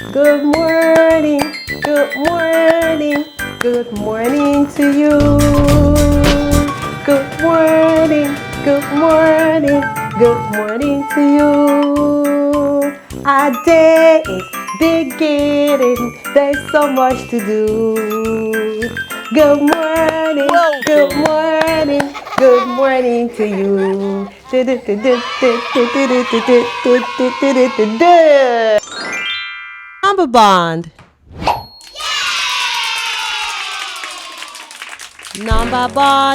Good morning, good morning, good morning to you. Good morning, good morning, good morning to you. Our day is beginning, there's so much to do. Good morning, good morning, good morning to you. Number bond.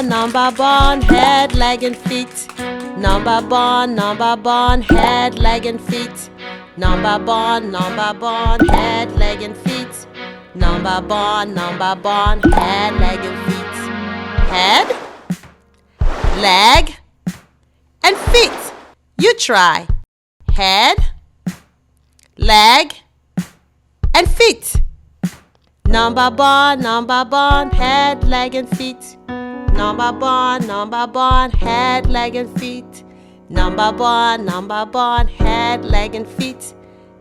Number bond, head, leg and feet. Number bond, head, leg and feet. Number bond, head, leg and feet. Number bond, head, leg and feet. Head, leg, and feet. You try. Head, leg, and feet. Number bond, head, leg, and feet. Number bond, head, leg, and feet. Number bond, head, leg, and feet.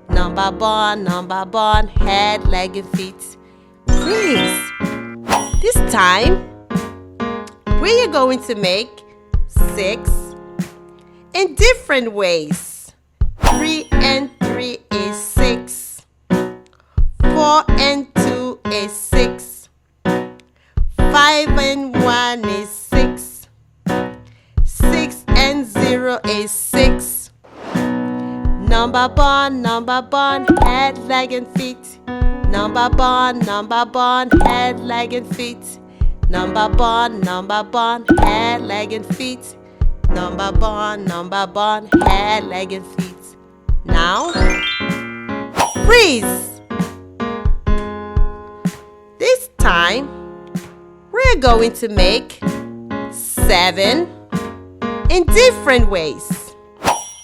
Number bond, head, leg, and feet. Please, this time, we are going to make 6 in different ways. 3 and 3 is 6. 4 and 2 is 6. 5 and 1 is 6. 6 and 0 is 6. Number bond, head, leg, and feet. Number bond, head, leg, and feet. Number bond, head, leg, and feet. Number bond, head, leg, and feet. Now, freeze. This time, we're going to make 7 in different ways.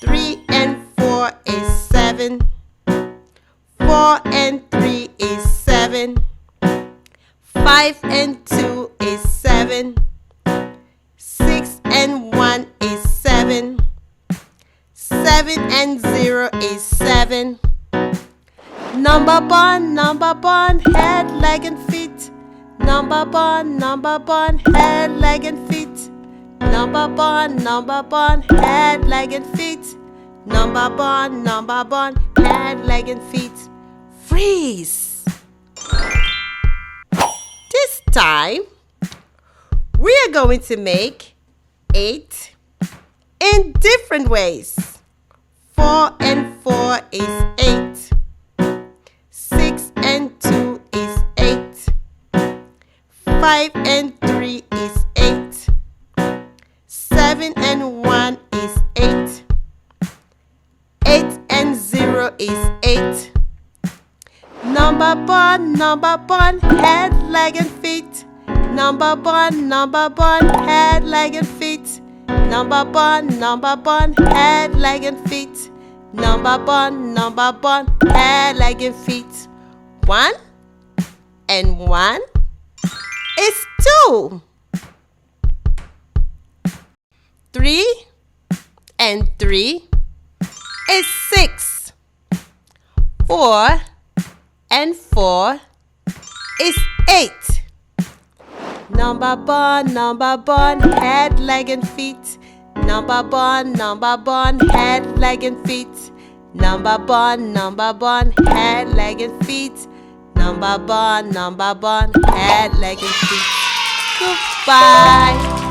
3 and 4 is 7. 4 and 3 is 7. 5 and 2 is 7. 6 and 1 is 7. 7 and 0 is 7. Number bond, head, leg, and feet. Number bond, head, leg, and feet. Number bond, head, leg, and feet. Number bond, head, leg, and feet. Freeze. This time, we are going to make 8 in different ways. 4 and 4 is 8. 6 and 2 is 8. 5 and 3 is 8. 7 and 1 is 8. 8 and 0 is 8. Number bond, head, leg, and feet. Number bond, head, leg, and feet. Number bond, head, leg, and feet. Number bond, head, leg, and feet. 1 and 1 is 2. 3 and 3 is 6. 4 and 4 is 8. Number bond, head, leg, and feet. Number bond, head, leg, and feet. Number bond, head, leg, and feet. Number bond, head, leg, and feet. Goodbye.